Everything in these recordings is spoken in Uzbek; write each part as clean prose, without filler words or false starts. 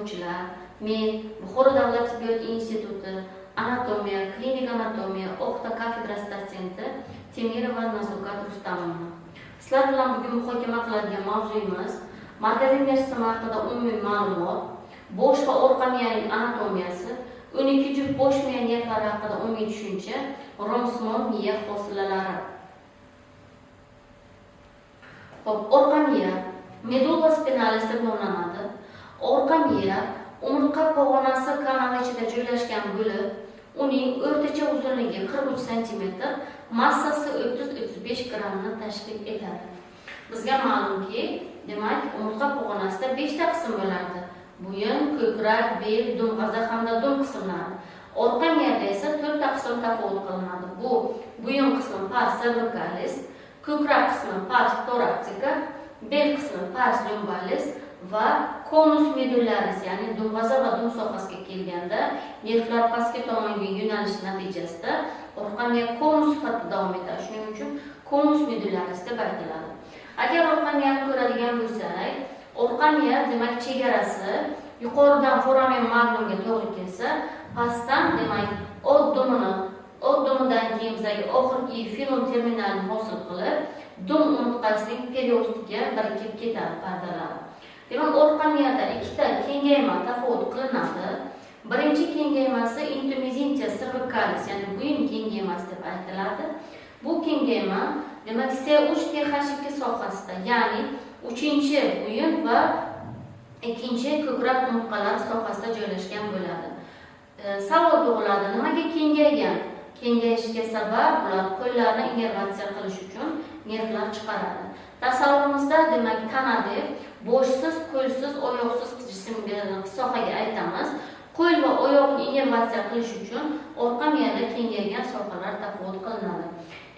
o'tkazuvchilar, men Buxoro davlat tibbiyot instituti anatomiya, klinik anatomiya, o'qita kafedrasi dotsenti Temirova Nazokat Rustamova. Sizlar bilan bugun muhokama qiladigan mavzuyimiz markaziy nerv tizimi haqida umumiy ma'lumot, bosh va orqa miyaning anatomiyasi, 12 juft bosh miya nervlari haqida umumiy tushuncha, romsimon miya hosilalari. Orqa miya medulla spinalis deb nomlanadi. Orqa miya umurtqa pog'onasi kanali ichida joylashgan bo'lib, uning o'rtacha uzunligi 43 cm, massasi 30-35 grammni tashkil etadi. Bizga ma'lumki, demak, umurtqa pog'onasida 5 ta qism bo'lardi. Bo'yin, ko'krak, bel, dumg'aza hamda dum qismlari. Orqa miyada esa 4 ta qism tafovut qilinadi. Bu bo'yin qismi pars cervicalis, ko'krak qismi pars thoracica, bel qismi pars lumbalis va konus medullaris, ya'ni dumg'aza va dum sohasiga kelganda nervlar pastki tomonga yo'nalishi natijasida orqa miya konus sifatida davom etadi. Shuning uchun konus medullaris deb aytiladi. Agar orqa miyani ko'radigan bo'lsak, orqa miya demak chegarasi yuqoridan foramen magnumga to'g'ri kelsa, pastdan demak old dumidan keyin bizga oxirgi filum terminalini hosil qilib, dum umurtqasining periostiga birikib ketadi pardalari. Demak, orqa miyada ikkita kengayma tafovut qilinadi. Birinchi kengaymasi intumizintia cervicalis, ya'ni bo'yin kengaymasi deb aytiladi. Bu kengayma demak C3-TH2 sohasida, ya'ni 3-bo'yin va 2-ko'krak umurtqalari sohasida joylashgan bo'ladi. Savol tug'iladi, nimaga kengaygan? Kengayishga sabab ular qo'llarni innervatsiya qilish uchun nervlar chiqaradi. Tasavvurimizda demak tana deb boshsiz, qo'lsiz, oyoqsiz jismga sohaga aytamiz. Qo'l va oyoqni innervatsiya qilish uchun orqa miyada kengaygan sohalar tafovut qilinadi.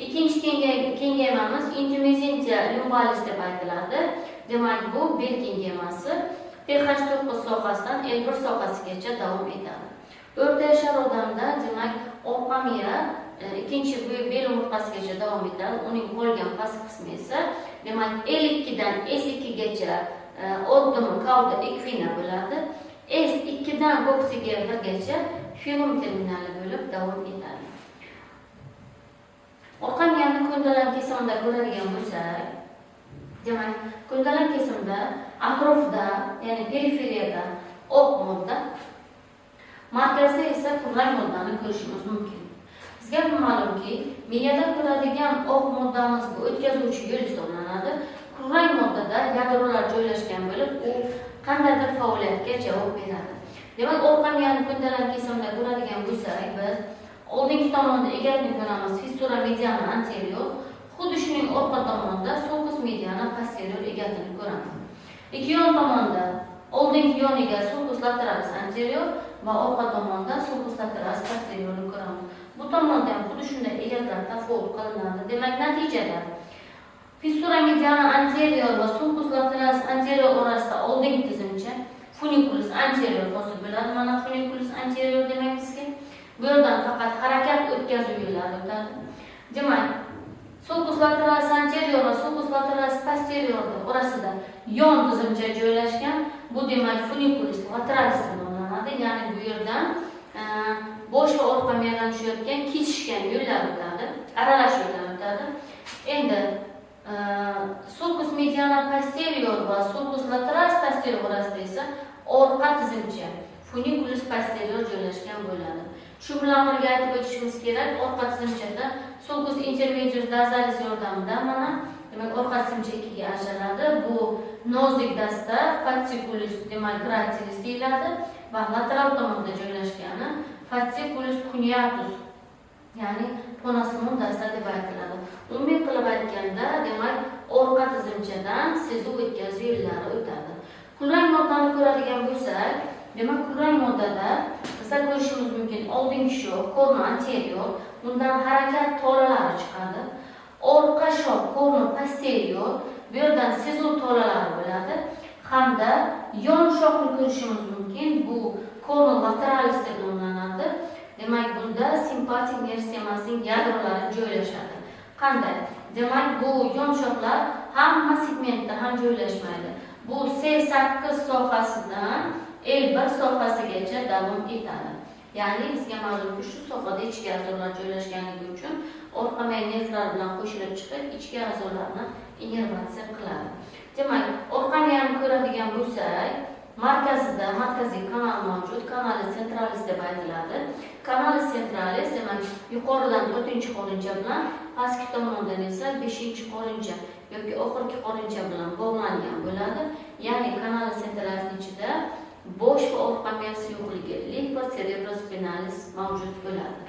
Ikkinchi kengaymamiz intumizintia lumbalis deb aytiladi. Demak, bu bel kengaymasi TH9 sohasidan L1 sohasigacha davom etadi. O'rta yashar odamda demak orqa miya ikkinchi bel umurtqasigacha davom etadi. Uning qolgan past qismi esa demak L2 dan S2 gacha oldin cauda equina bo'ladi. S2 dan boksiga birgacha filum terminali bo'lib davom etadi. Orqa miyani ko'ndalang kesimida ko'radigan bo'lsak, demak, ko'ndalang kesimda atrofda, ya'ni periferiyada oq modda, markazda esa kulrang moddani ko'rishimiz mumkin. Bizga ma'lumki, miyada ko'radigan oq moddamiz bu o'tkazuvchi yo'l hisoblanadi. Kulrang moddada yadrolar joylashgan bo'lib, u qandaydir faoliyatga javob beradi. Demak, orqa miyani ko'ndalang kesimida ko'radigan bo'lsak, biz oldingi tomonda egatni ko'ramiz, fissura mediana anterior, xuddi shuning orqa tomonda sulcus mediana posterior egatini ko'ramiz. Ikki yon tomonda oldingi yoniga sulcus lateralis anterior va orqa tomonda sulcus lateralis posteriorni ko'ramiz. Bu tomonda ham xuddi shunday egatlar tafovut qilinadi. Demak, natijada fissura mediana anterior va sulcus lateralis anterior orasida oldingi tizimcha funiculus anterior hosil bo'ladi. Mana funiculus anterior demakizki, bu yerdan faqat harakat o'tkazuv yo'llari o'tadi. Demak, sulcus lateralis anterior va sulcus lateralis posterior orasida yon tizimcha joylashgan. Bu demak funiculus lateralis deb nomlanadi. Ya'ni bu yerdan bosh va orqa miyadan tushayotgan kesishgan yo'llar o'tadi, aralash yo'llar o'tadi. Endi sulcus mediana posterior va sulcus lateralis posterior orasida esa orqa tizimcha funiculus posterior joylashgan bo'ladi. Shu bilan birga aytib o'tishimiz kerak, orqa tizimchada sulcus intermedius dorsalis yordamida mana demak orqa tizimcha ikkiga ajraladi. Bu nozik dasta fasciculus demak gratilis deyiladi va lateral tomonda joylashgani fasciculus cuneatus, ya'ni ponasimon dasta deb aytiladi. Umumiy qilib aytganda, demak orqa tizimchadan sezuv o'tkazuv yo'llari o'tadi. Kulrang moddani ko'radigan bo'lsak, demak kulrang moddada bizda ko'rishimiz mumkin oldingi shoh, cornu anterior, bundan harakat tolalari chiqadi. Orqa shoh, cornu posterior, bu yerdan sezuv tolalari bo'ladi. Hamda yon shohni ko'rishimiz mumkin. Bu cornu lateralis deb nomlanadi. Demak, bunda simpatik nerv sistemasining yadrolari joylashadi. Qanday? Demak, bu yon shohlar hamma segmentda ham joylashmaydi. Bu C8 sohasidan L1 sohasigacha davom etadi. Ya'ni bizga ma'lumki, shu sohada ichki a'zolar joylashganligi uchun orqa miya nervlar bilan qo'shilib chiqib, ichki a'zolarni innervatsiya qiladi. Demak, orqa miyani ko'radigan bo'lsak, markazida markaziy kanal mavjud, kanali centralis deb aytiladi. Kanali centralis demak yuqoridan 4-qo'lincha bilan, pastki tomondan esa 5-qo'lincha yoki oxirgi qo'lincha bilan bog'langan bo'ladi. Ya'ni kanali centralisning ichida bosh va orqa miyasi yo'qligi, limfa cerebrospinalis mavjud bo'ladi.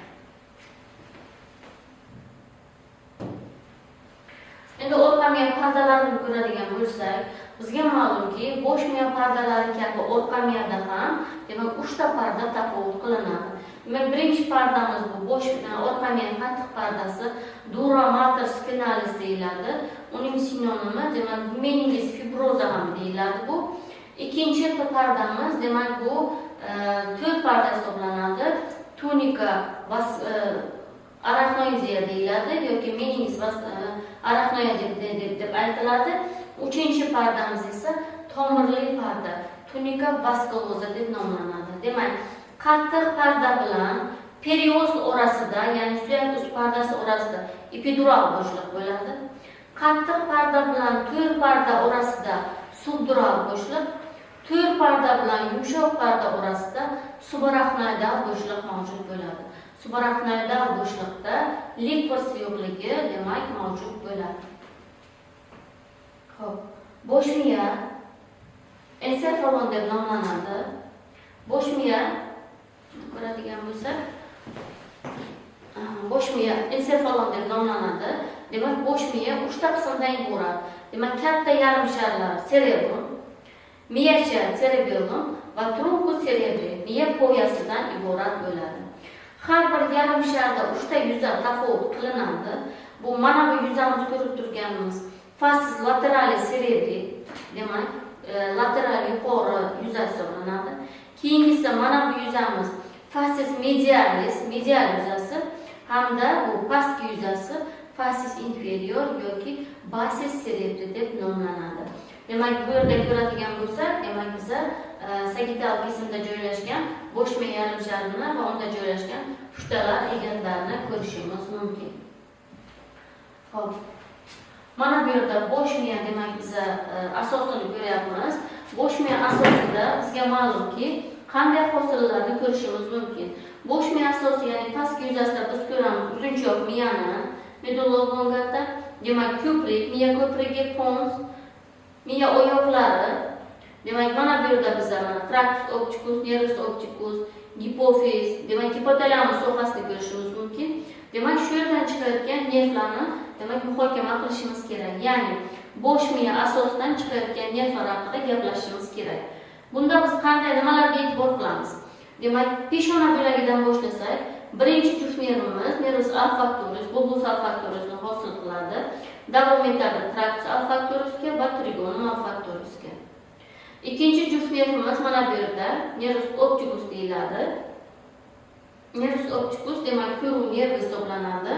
Endi orqa miya pardalarini ko'radigan bo'lsak, bizga ma'lumki, bosh miya pardalari kabi orqa miyada ham demak 3 ta parda tafovut qilinadi. Demak, birinchi pardamiz bu bosh orqa miya qattiq pardasi, dura mater spinalis deyiladi. Uning sinonimi demak meningiz fibroza ham deyiladi bu. İkinci pardamiz demak bu to'rt parda hisoblanadi. Tunika arachnoideya deyiladi yoki meningiz arachnoideya deb aytiladi. Uchinchi pardamiz esa tomirli parda, tunika vaskuloza deb nomlanadi. Demak, qattiq parda bilan perioz orasida, ya'ni suyak ust pardasi orasida epidural bo'shliq bo'ladi. Qattiq parda bilan to'rt parda orasida subdural bo'shliq, to'rt parda bilan yumshoq parda orasida subarachnoidal bo'shliq mavjud bo'ladi. Subarachnoidal bo'shliqda limfos yo'qligi demak mavjud bo'ladi. Xo'p, bosh miya ensefalon deb nomlanadi. Bosh miya ko'radigan bo'lsak, bosh miya ensefalon deb nomlanadi. Demak, bosh miya 3 ta qismdan iborat. Demak, katta yarim sharlar cerebrum, miyacha cerebellum va truncus cerebri miya poyasidan iborat bo'ladi. Har bir yarim sharda 3 ta yuza tafovut qilinadi. Bu mana bu yuzamiz ko'rib turganimiz fascis lateralis cerebri, demak, lateral yuqori yuza hisoblanadi. Keyingisi mana bu yuzamiz fascis medialis, medial yuzasi hamda bu pastki yuzasi fascis inferior yoki basis cerebri deb nomlanadi. Demak, bu yerda ko'radigan bo'lsak, demak biza sagittal qismda joylashgan bosh miya yarim sharini va unda joylashgan pushtalar egatlarini ko'rishimiz mumkin. Xo'p. Mana bu yerda bosh miya demak biza asosini ko'ryapmiz. Bosh miya asosida bizga ma'lumki, qanday hosillarni ko'rishimiz mumkin. Bosh miya asosi, ya'ni pastki yuzasida biz ko'ramiz uzunchoq miyani, medulla oblongata, demak ko'prik, miya ko'prigi, pons, miya oyoqlari. Demak, mana bu yerda bizlar tractus opticus, nervus opticus, gipofiz, demak hipotalamus sohasini ko'rishimiz mumkin. Demak, shu yerdan chiqayotgan nervlarni demak muhokama qilishimiz kerak. Ya'ni bosh miya asosidan chiqayotgan nervlar haqida gaplashishimiz kerak. Bunda biz qanday nimalarga e'tibor qilamiz? Demak, peshona bo'lagidan boshlasak, birinchi juft nervimiz nervus olfaktoris, bulbus olfaktorisni hosil qiladi. Davom etadi tractus olfaktorisga va trigonum olfaktorisga. Ikkinchi juft nervimiz mana bu yerda nervus opticus deyiladi. Nervus opticus demak ko'ruv nervi hisoblanadi.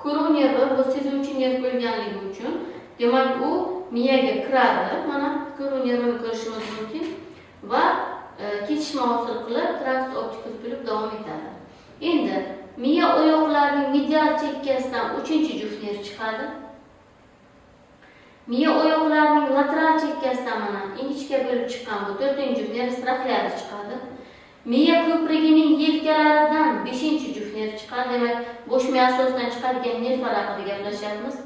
Ko'ruv nervi bu sezuvchi nerv bo'lganligi uchun demak u miyaga kiradi. Mana ko'ruv nervini ko'rishimiz mumkin va kesishma hosil qilib tractus opticus bo'lib davom etadi. Endi miya oyoqlarining medial chekkasidan 3-juft nerv chiqadi. Miya oyoqlarining lateral chekkasidan mana ingichka bo'lib chiqqan bu 4-juft nerv trafeari chiqadi. Miya ko'prigining yelkalaridan 5-juft nerv chiqadi. Demak, bosh miya asosidan chiqadigan nervlar haqida gaplashyapmiz.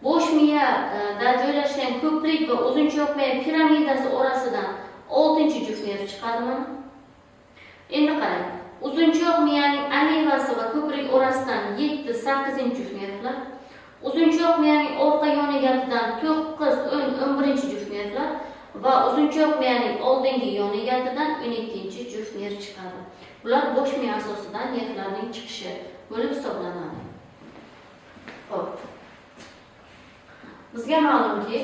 Bosh miyada joylashgan ko'prik va uzunchoq miya piramidasi orasidan 6-juft nerv chiqadi mana. Endi qarang. Uzunchoq miyaning alevasi va ko'prik orasidan 7-8-juft nervlar, uzunchoq miyaning orqa yonegatidan 9-10-11-juft nervlar va uzunchoq miyaning oldingi yonegatidan 12-juft nerv chiqadi. Bular bosh miya asosidan nervlarning chiqishi bo'lib hisoblanadi. Xo'p. Bizga ma'lumki,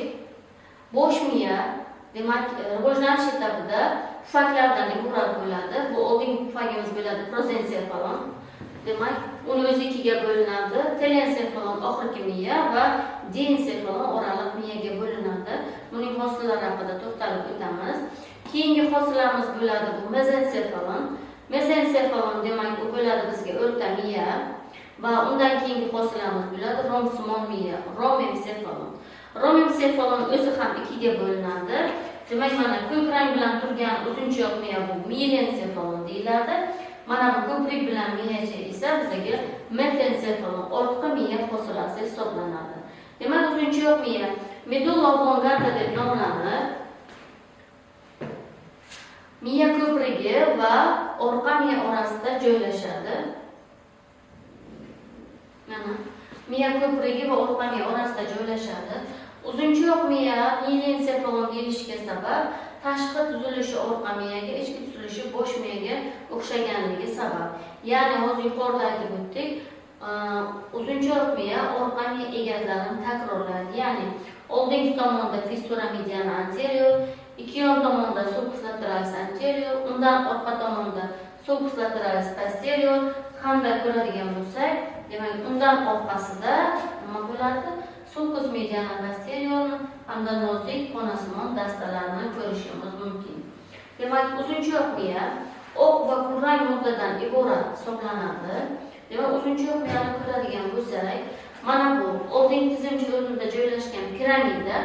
bosh miya demak rivojlanish etapida pufaklardan iborat bo'ladi. Bu oldingi pufagimiz bo'ladi prozencefalon. Demak, uni o'zi ikkiga bo'linadi. Telencefalon oxirgi miya va diencefalon oraliq miyaga bo'linadi. Buning hosillari haqida to'xtalib o'tamiz. keyingi hosilamiz bo'ladi bu mezencefalon. Mezencefalon demak bu bo'ladi bizga o'rta miya va undan keyingi hosilamiz bo'ladi romsimon miya, romencefalon. Romencefalon o'zi ham ikkiga bo'linadi. Demak, mana ko'k rang bilan turgan uzunchoq miya bu milencefalon deyiladi. Mana bu ko'prik bilan miyacha esa bizga metencefalon, ortqa miya hosilasi hisoblanadi. Demak, uzunchoq miya medulla oblongata deb nomlanib, miya ko'prigi va orqa miya orasida joylashadi. Mana miya ko'prigi va orqa miya orasida joylashadi. Uzunchoq miya milencefalon deyilishiga sabab tashqi tuzilishi orqa miyaga, ichki tuzilishi bosh miyaga o'xshaganligi sabab. Ya'ni hozir yuqorida aytib o'tdik, uzunchoq miya orqa miya egatlarini takrorlaydi. Ya'ni oldingi tomonda fissura mediana anterior, ikki yon tomonda sulcus lateralis anterior, undan orqa tomonda sulcus lateralis posterior hamda ko'radigan bo'lsak, demak undan orqasida nima bo'ladi? Sulcus mediana posterior hamda nozik konasimon dastalarni ko'rishimiz mumkin. Demak, uzunchoq miya oq va kulrang moddadan iborat hisoblanadi. Demak, uzunchoq miyani ko'radigan bo'lsak, mana bu oldingi tizimchi o'rnida joylashgan piramida.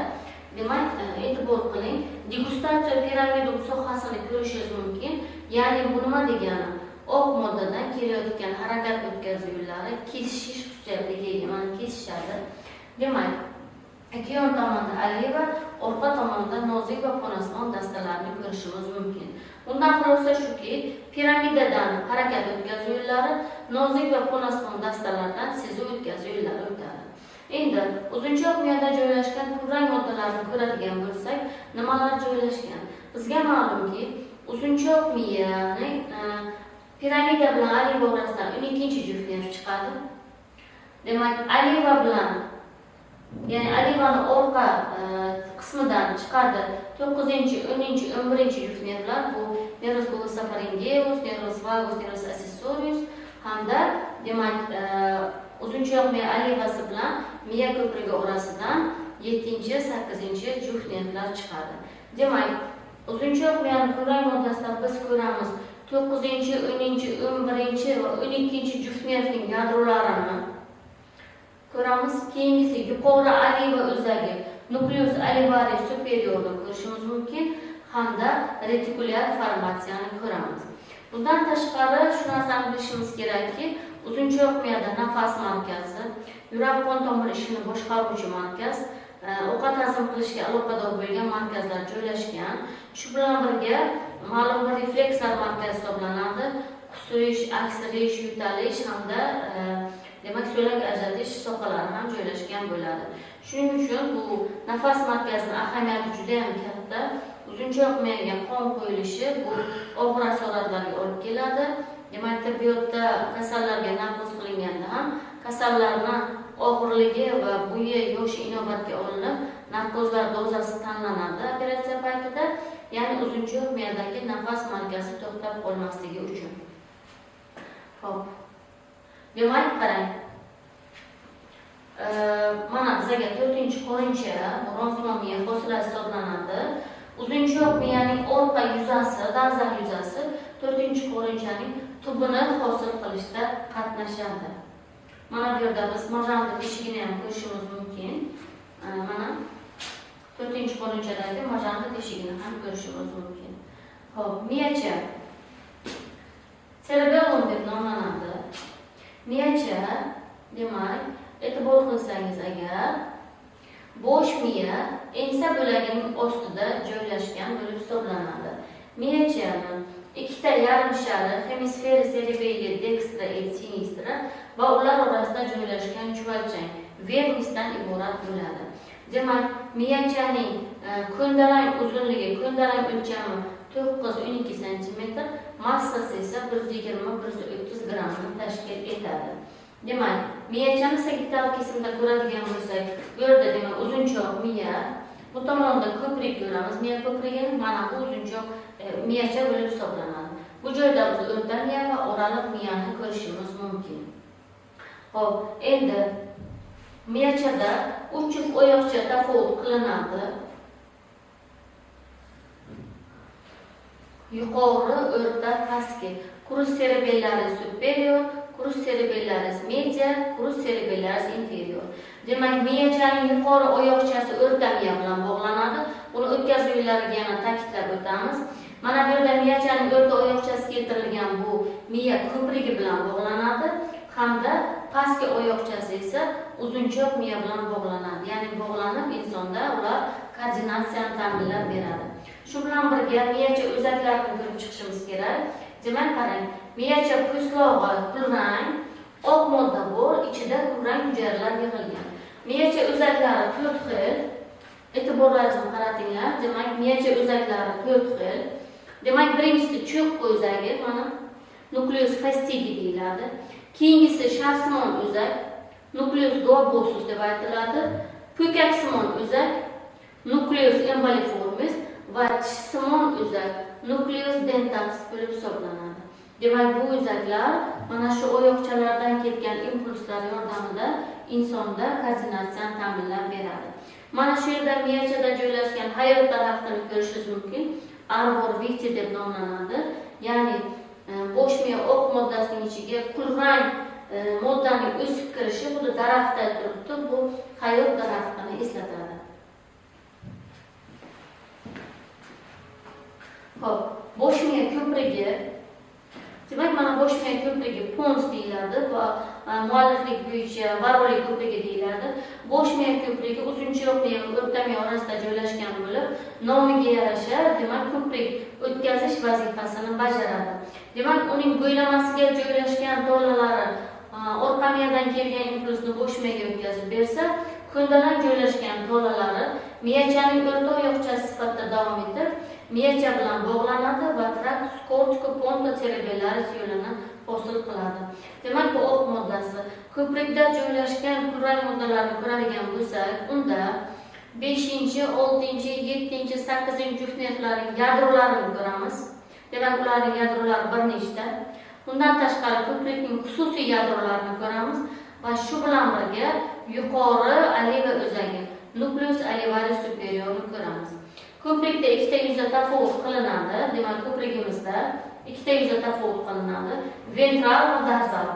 Demak, e'tibor qiling, degustatsiya piramida sohasini ko'rishingiz mumkin. Ya'ni bu nima degani? Oq moddadan kelayotgan harakat o'tkazuv yo'llari kesishish xususiyatiga ega, mana kesishadi. Demak, ikki yon tomonda aleva, orqa tomonda nozik va konasimon dastalarni ko'rishimiz mumkin. Bundan xulosa shuki, piramidadan harakat o'tkazuv yo'llari, nozik va konasimon dastalardan sezuv o'tkazuv yo'llari o'tadi. Endi uzunchoq miyada joylashgan kulrang moddalarni ko'radigan bo'lsak, nimalar joylashgan? Bizga ma'lumki, uzunchoq miyaning piramida bilan aleva orasidan 12-chi juft nerv chiqadi. Demak, aleva bilan, ya'ni alevani orqa qismidan chiqadi 9-chi, 10-chi, 11-chi juft nervlar. Bu nervus pulsopharyngeus, nervus vagus, nervus accessorius hamda demak uzunchoq miya alevasi bilan miya ko'prigi orasidan 7-chi, 8-chi juft nervlar chiqadi. Demak, uzunchoq miyani kulrang moddasida biz ko'ramiz 9-chi, 10-chi, 11-chi va 12-chi juft nervning yadrolarini ko'ramiz. Keyingisi yuqori aleva o'zagi nucleus alveoli superiorni ko'rishimiz mumkin hamda retikulyar formatsiyani ko'ramiz. Bundan tashqari shu narsani bilishimiz kerakki, uzunchoq miyada nafas markazi, yurak qon tomir ishini boshqaruvchi markaz, ovqat hazm qilishga aloqador bo'lgan markazlar joylashgan. Shu bilan birga ma'lum bir reflekslar markazi hisoblanadi. Qusish, aksirish, yo'talish hamda demak so'lak ajratish sohalari ham joylashgan bo'ladi. Shuning uchun bu nafas markazining ahamiyati juda ham katta. Uzunchoq miyaga qon qo'yilishi bu og'ir asoratlarga olib keladi. Demak, tibbiyotda kasallarga narkoz qilinganda ham kasallarni og'irligi va bo'yi, yoshi inobatga olinib, narkozlar dozasi tanlanadi operatsiya paytida, ya'ni uzunchoq miyadagi nafas markazi to'xtab qolmasligi uchun. Xo'p. Demak, qarang. Mana bizga 4-chi qo'rincha romsimon miya hosilasi hisoblanadi. Uzunchoq miyaning orqa yuzasi, dolzarb yuzasi 4-chi qo'rinchaning tubini hosil qilishda qatnashadi. Mana bu yerda biz majanda teshigini ham ko'rishimiz mumkin. Mana 4-chi qo'rinchadagi majanda teshigini ham ko'rishimiz mumkin. Xo'p, miyacha cerebellum deb nomlanadi. Miyacha, demak, e'tibor qilsangiz agar, bosh miya ensa bo'lagining ostida joylashgan bo'lib hisoblanadi. Miyachani ikkita yarim shari, hemisfera cerebelli dextra et sinistra va ular orasida joylashgan chuvalchang vernisdan iborat bo'ladi. Demak, miyachaning ko'ndalang uzunligi, ko'ndalang o'lchami 9-12 cm, massasi esa 120-130 grammni tashkil etadi. Demak, miyachani sagital kesimda ko'radigan bo'lsak, bu yerda demak uzunchoq miya, bu tomonda ko'prik ko'ramiz, miya ko'prigini, mana bu uzunchoq miyacha bo'lib hisoblanadi. Bu joyda biz o'rta miya va oraliq miyani ko'rishimiz mumkin. Xo'p, endi miyachada 3 juft oyoqcha tafovut qilinadi. yuqori, o'rta, pastki. Crus cerebellaris superior, crus cerebellaris media, crus cerebellaris inferior. Demak, miyachaning yuqori oyoqchasi o'rta miya bilan bog'lanadi. Buni o'tkazuv yo'llariga yana ta'kidlab o'tamiz. Mana bu yerda miyachaning o'rta oyoqchasi keltirilgan bu miya ko'prigi bilan bog'lanadi hamda pastki oyoqchasi esa uzunchoq miya bilan bog'lanadi. Ya'ni bog'lanib insonda ular koordinatsiyani ta'minlab beradi. Shu bilan birga miyacha o'zaklarini ko'rib chiqishimiz kerak. Demak, qarang, miyacha po'stlog'i kulrang, oq modda bor, ichida kulrang hujayralar yig'ilgan. Miyacha o'zaklari 4 xil. E'tiborlaringizni qaratinglar. Demak, miyacha o'zaklari 4 xil. Demak, birinchisi cho'qqi o'zagi, mana nukleus fastidi deyiladi. Keyingisi sharsimon o'zak, nukleus globosus deb aytiladi. Po'kaksimon o'zak, nukleus emboliformis va tishsimon o'zak, nukleus dentatus bo'lib hisoblanadi. Demak, bu o'zaklar mana shu oyoqchalardan kelgan impulslar yordamida insonda koordinatsiyani ta'minlab beradi. Mana shu yerda miyachada joylashgan hayot daraxtini ko'rishingiz mumkin. Arbor vitae deb nomlanadi. Ya'ni bo'sh miya oq moddasining ichiga kulrang moddaning o'sib kirishi xuddi daraxtday turibdi. Bu hayot daraxtini eslatadi. Xo'p, bo'sh miya ko'prigi. Demak, mana bo'sh miya ko'prigi pons deyiladi va mualliflik bo'yicha varrolik ko'prigi deyiladi. Bo'sh miya ko'prigi uzunchoq miya va o'rta miya orasida joylashgan bo'lib, nomiga yarasha, demak, ko'prik o'tkazish vazifasini bajaradi. Demak, uning bo'ylamasiga joylashgan tolalari orqa miyadan kelgan impulsni bo'sh miyaga o'tkazib bersa, ko'ndalang joylashgan tolalari miyachaning o'rta oyoqchasi sifatida davom etib, miyacha bilan bog'lanadi va trakt cortico-pontocerebellaris yo'lini hosil qiladi. Demak, bu oq moddasi ko'prikda joylashgan kulrang moddalarni ko'radigan bo'lsak, unda 5-chi, 6-chi, 7-chi, 8-chi juft nervlarning yadrolarini ko'ramiz. Demak, ularning yadrolari bir nechta. Bundan tashqari ko'prikning xususiy yadrolarini ko'ramiz va shu bilan birga yuqori aleva o'zagi, nukleus alveolis superiorni ko'ramiz. Ko'prikda ikkita yuzda tafovut qilinadi. Demak, ko'prigimizda ikkita yuzda tafovut qilinadi. Ventral va dorsal.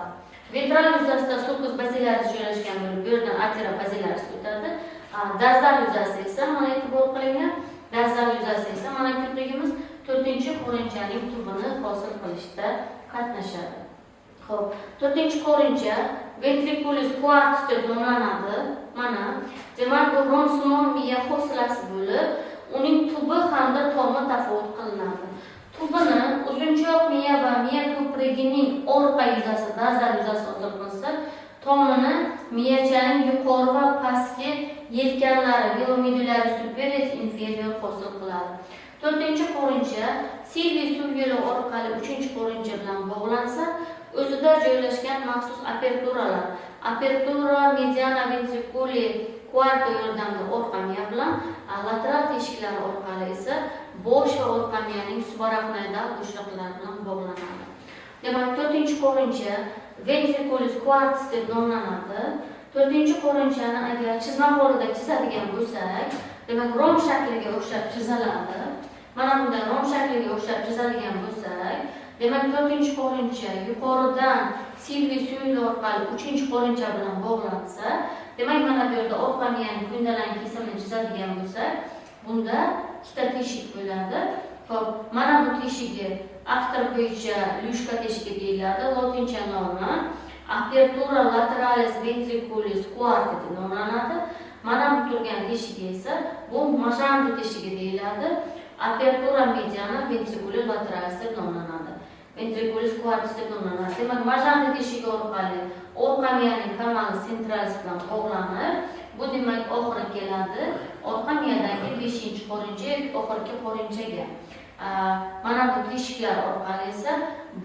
Ventral yuzasida sulcus basilaris joylashgan bo'lib, bu yerdan arteria basilaris o'tadi. Dorsal yuzasi esa mana e'tibor qilinglar. Dorsal yuzasi esa mana ko'prigimiz 4-qo'rinchaning tubini hosil qilishda qatnashadi. Xo'p, 4-qo'rincha ventriculus quartus deb nomlanadi. Mana, demak, bu romsimon miya hosilasi bo'lib, uning tubi hamda tomi tafovut qilinadi. Tubini uzunchoq miya va miya ko'prigining orqa yuzasi, dorsal yuzasi hosil qilsa, tomini miyachaning yuqori va pastki yelkanlari, velomedullari superior inferior hosil qiladi. 4-qo'rincha silviy suv yo'li orqali 3-qo'rincha bilan bog'lansa, o'zida joylashgan maxsus aperturalar, apertura mediana ventriculi quarta yordamida orqa miya bilan, lateral teshiklar orqali esa bosh va orqa miyaning subarachnoidal bo'shliqlari bilan bog'lanadi. Demak, 4-qo'rincha ventriculus quartus deb nomlanadi. 4-qo'rinchani agar chizma holida chizadigan bo'lsak, demak, rom shakliga o'xshab chiziladi. Mana bunday rom shakliga o'xshab chizadigan bo'lsak, demak, 4-qo'rincha yuqoridan silviy suv orqali 3-qo'rincha bilan bog'lansa, demak, mana bu yerda orqa miyaning ko'ndalang kesimini chizadigan bo'lsak, bunda ikkita teshik bo'ladi. Xo'p, mana bu teshigi avtor bo'yicha lyushka teshigi deyiladi. Latincha nomi apertura lateralis ventriculus quarta deb nomlanadi. Mana bu turgan teshigi esa bu Majandi teshigi deyiladi. Apertura mediana ventriculus lateralis deb nomlanadi. Ventriculus quartus deb nomlanadi. Demak, Majandi teshigi orqali orqa miyaning kanali centralis bilan bog'lanib, bu demak oxiri keladi orqa miyadagi 5-qo'rincha yoki oxirgi qo'rinchaga. Mana bu teshiklar orqali esa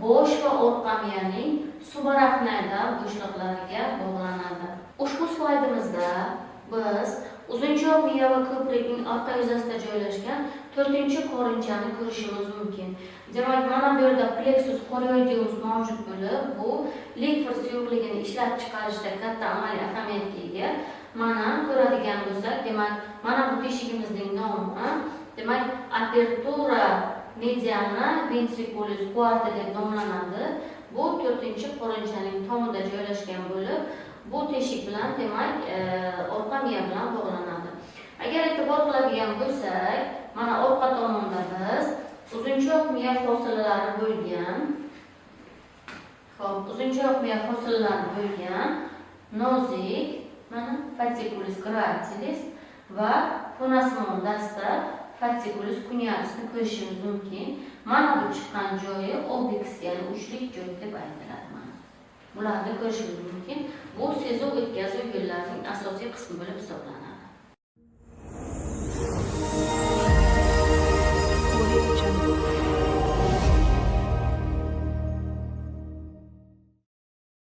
bosh va orqa miyaning subarachnoidal bo'shliqlariga bog'lanadi. Ushbu slaydimizda biz uzunchoq miya va ko'prikning orqa yuzasida joylashgan 4-qo'rinchani ko'rishimiz mumkin. Demak, mana bu yerda plexus chorioideus mavjud bo'lib, bu limfa suyuqligini ishlab chiqarishda katta amaliy ahamiyatga ega. Mana ko'radigan bo'lsak, demak, mana bu teshigimizning nomi, demak, apertura mediana ventriculus quarta deb nomlanadi. Bu 4-qo'ronchaning tomida joylashgan bo'lib, bu teshik bilan, demak, orqa miya bilan bog'lanadi. Agar e'tibor qiladigan bo'lsak, mana orqa tomonda biz uzunchoq miya hosilalari bo'lgan, uzunchoq miya hosilalari bo'lgan nozik, mana fasciculus gratilis va tonasimon dasta fasciculus cuneatusni ko'rishimiz mumkin. Mana bu chiqqan joyi obyx, ya'ni uchlik joy deb aytiladi. Mana bularni ko'rishimiz mumkin. Bu sezuv o'tkazuv yo'llarining asosiy qismi bo'lib hisoblanadi.